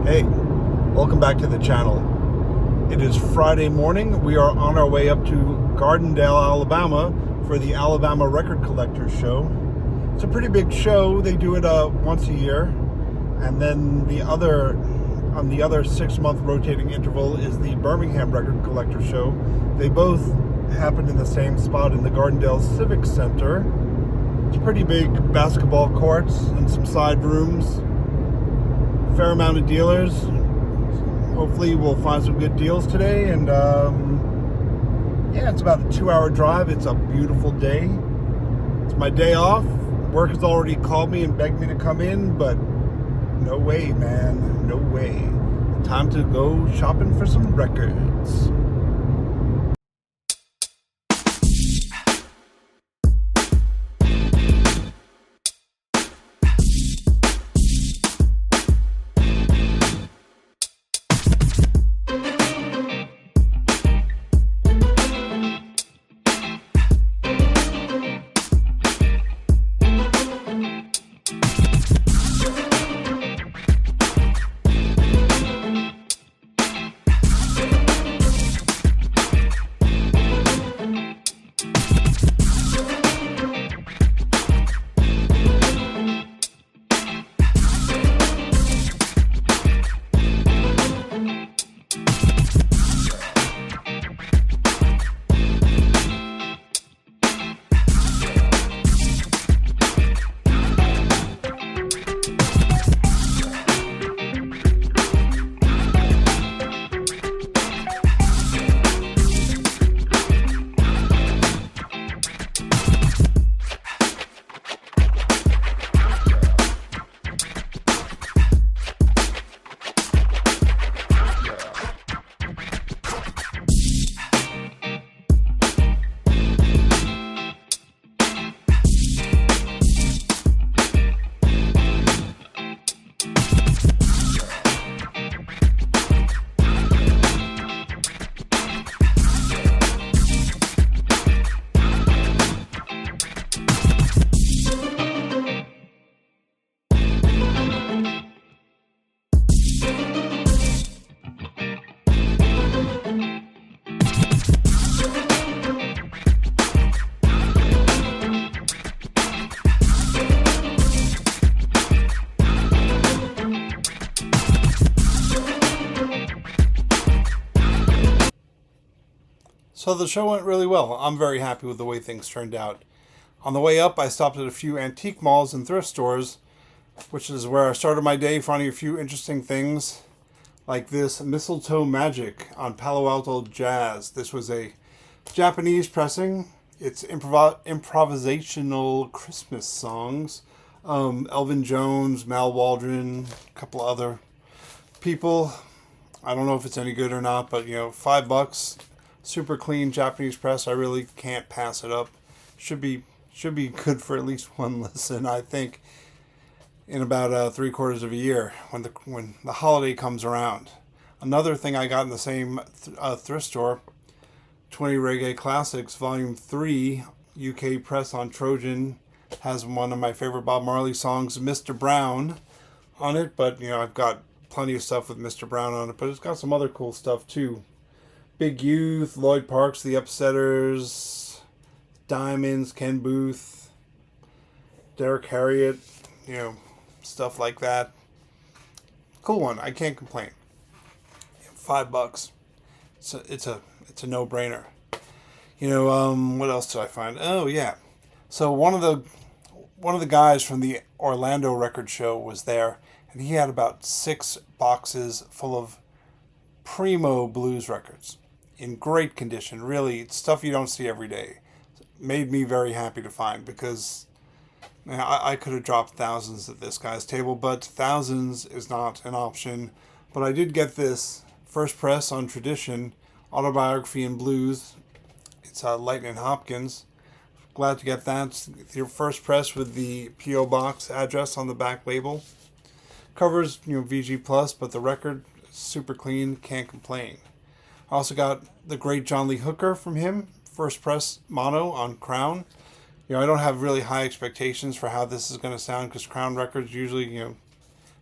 Hey, welcome back to the channel. It is Friday morning. We are on our way up to Gardendale, Alabama for the Alabama Record Collectors Show. It's a pretty big show. They do it once a year. And then on the other 6-month rotating interval is the Birmingham Record Collectors Show. They both happen in the same spot in the Gardendale Civic Center. It's pretty big basketball courts and some side rooms. Fair amount of dealers. Hopefully we'll find some good deals today. And yeah, it's about a 2-hour drive. It's a beautiful day. It's my day off. Work has already called me and begged me to come in, but no way, man. No way. Time to go shopping for some records. So the show went really well. I'm very happy with the way things turned out. On the way up, I stopped at a few antique malls and thrift stores, which is where I started my day, finding a few interesting things, like this Mistletoe Magic on Palo Alto Jazz. This was a Japanese pressing. It's improvisational Christmas songs. Elvin Jones, Mal Waldron, a couple other people. I don't know if it's any good or not, but $5. Super clean Japanese press. I really can't pass it up. Should be good for at least one listen, I think, in about 3/4 of a year when the holiday comes around. Another thing I got in the same thrift store, 20 Reggae Classics Volume 3, UK press on Trojan, has one of my favorite Bob Marley songs, Mr. Brown, on it. But I've got plenty of stuff with Mr. Brown on it, but it's got some other cool stuff too. Big Youth, Lloyd Parks, The Upsetters, Diamonds, Ken Booth, Derek Harriott, stuff like that. Cool one. I can't complain. $5. It's a no-brainer. What else did I find? Oh yeah. So one of the guys from the Orlando record show was there, and he had about 6 boxes full of primo blues records in great condition. Really, it's stuff you don't see every day. Made me very happy to find, because I could have dropped thousands at this guy's table, but thousands is not an option. But I did get this first press on Tradition, Autobiography in Blues. It's Lightning Hopkins. Glad to get that. It's your first press with the P.O. Box address on the back label. Covers, VG+, but the record, super clean, can't complain. I also got the great John Lee Hooker from him, first press mono on Crown. I don't have really high expectations for how this is going to sound, because Crown records usually,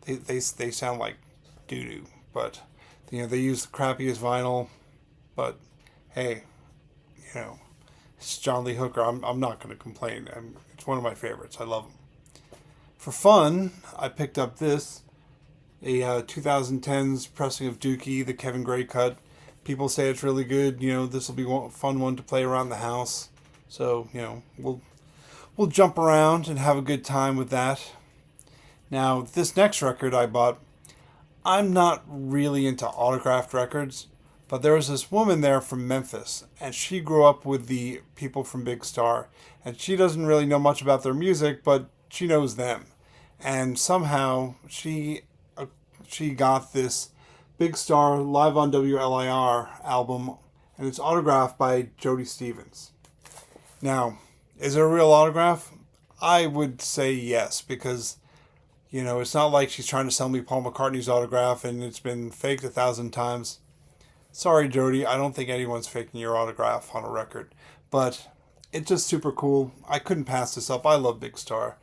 they sound like doo-doo. But, they use the crappiest vinyl. But, hey, it's John Lee Hooker. I'm not going to complain. It's one of my favorites. I love him. For fun, I picked up this, a 2010s pressing of Dookie, the Kevin Gray cut. People say it's really good. This will be a fun one to play around the house. So, we'll jump around and have a good time with that. Now, this next record I bought, I'm not really into autographed records, but there was this woman there from Memphis, and she grew up with the people from Big Star, and she doesn't really know much about their music, but she knows them. And somehow she got this Big Star Live on WLIR album, and it's autographed by Jody Stevens. Now, is it a real autograph? I would say yes, because, it's not like she's trying to sell me Paul McCartney's autograph and it's been faked 1,000 times. Sorry, Jody, I don't think anyone's faking your autograph on a record, but it's just super cool. I couldn't pass this up. I love Big Star.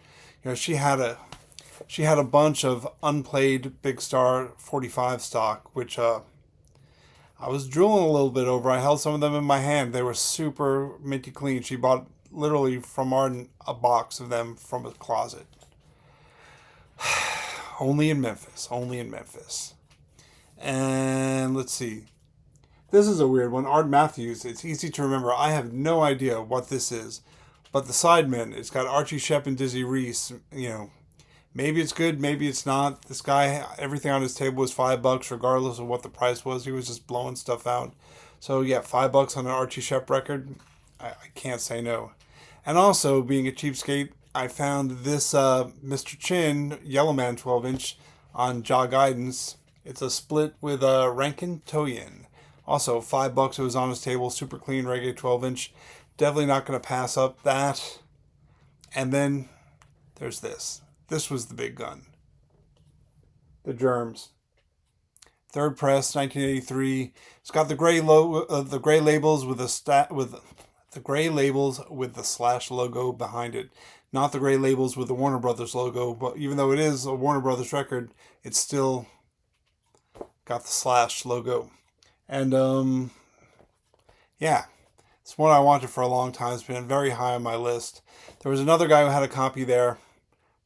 She had a bunch of unplayed Big Star 45 stock, which I was drooling a little bit over. I held some of them in my hand. They were super minty clean. She bought literally from Arden a box of them from a closet. Only in Memphis. And let's see. This is a weird one. Art Matthews. It's easy to remember. I have no idea what this is. But the Sidemen, it's got Archie Shepp and Dizzy Reese. Maybe it's good, maybe it's not. This guy, everything on his table was $5, regardless of what the price was. He was just blowing stuff out. So yeah, $5 on an Archie Shepp record, I can't say no. And also, being a cheapskate, I found this Mr. Chin Yellowman 12-inch on Jaw Guidance. It's a split with Rankin Toyin. Also, $5 it was on his table, super clean reggae 12-inch. Definitely not going to pass up that. And then there's this. This was the big gun. The Germs. Third press, 1983. It's got the gray labels with the gray labels with the slash logo behind it. Not the gray labels with the Warner Brothers logo, but even though it is a Warner Brothers record, it's still got the slash logo. And yeah. It's one I wanted for a long time. It's been very high on my list. There was another guy who had a copy there.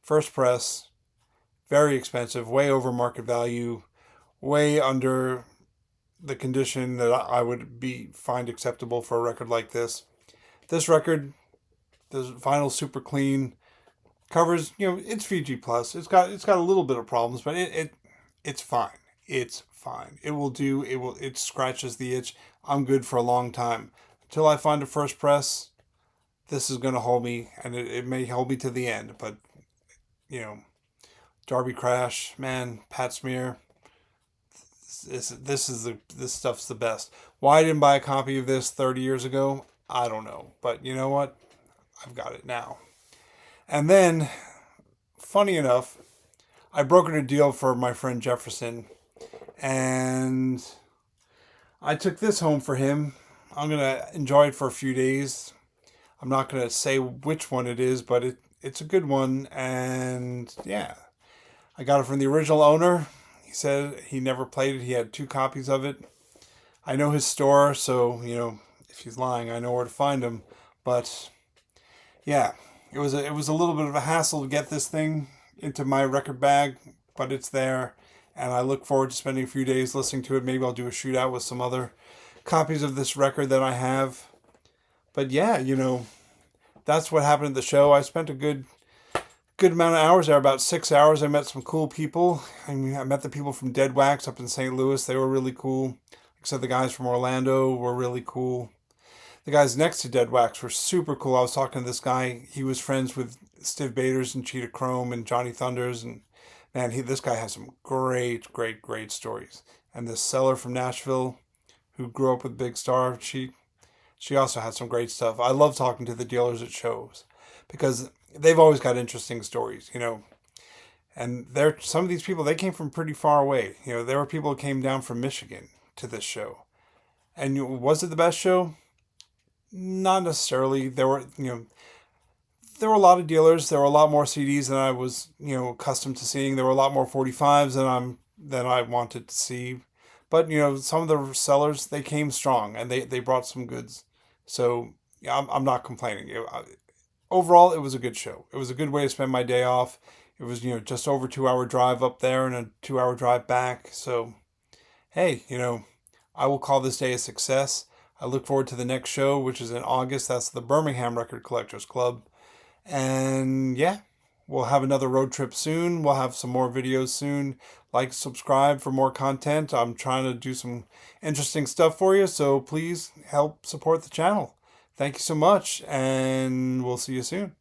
First press. Very expensive. Way over market value. Way under the condition that I would find acceptable for a record like this. This record, the vinyl's super clean. Covers, it's Fiji Plus. It's got a little bit of problems, but it's fine. It's fine. It will do. It scratches the itch. I'm good for a long time. Until I find a first press, this is going to hold me, and it may hold me to the end. But, Darby Crash, man, Pat Smear, this stuff's the best. Why I didn't buy a copy of this 30 years ago, I don't know. But you know what? I've got it now. And then, funny enough, I brokered a deal for my friend Jefferson, and I took this home for him. I'm going to enjoy it for a few days. I'm not going to say which one it is, but it's a good one. And yeah, I got it from the original owner. He said he never played it. He had 2 copies of it. I know his store, so, if he's lying, I know where to find him. But yeah, it was a little bit of a hassle to get this thing into my record bag, but it's there. And I look forward to spending a few days listening to it. Maybe I'll do a shootout with some other copies of this record that I have. But yeah, that's what happened at the show. I spent a good amount of hours there, about 6 hours. I met some cool people. I met the people from Dead Wax up in St. Louis. They were really cool. Except the guys from Orlando were really cool. The guys next to Dead Wax were super cool. I was talking to this guy. He was friends with Stiv Bators and Cheetah Chrome and Johnny Thunders. And man, this guy has some great stories. And this seller from Nashville, who grew up with Big Star, she also had some great stuff. I love talking to the dealers at shows because they've always got interesting stories, And some of these people, they came from pretty far away. There were people who came down from Michigan to this show. And was it the best show? Not necessarily. There were a lot of dealers. There were a lot more CDs than I was, accustomed to seeing. There were a lot more 45s than I'm than I wanted to see. But some of the sellers, they came strong and they brought some goods. So yeah, I'm not complaining. Overall, it was a good show. It was a good way to spend my day off. It was just over 2 hour drive up there and a 2 hour drive back. So hey, I will call this day a success. I look forward to the next show, which is in August. That's the Birmingham Record Collectors Club. And yeah, we'll have another road trip soon. We'll have some more videos soon. Like, subscribe for more content. I'm trying to do some interesting stuff for you, so please help support the channel. Thank you so much, and we'll see you soon.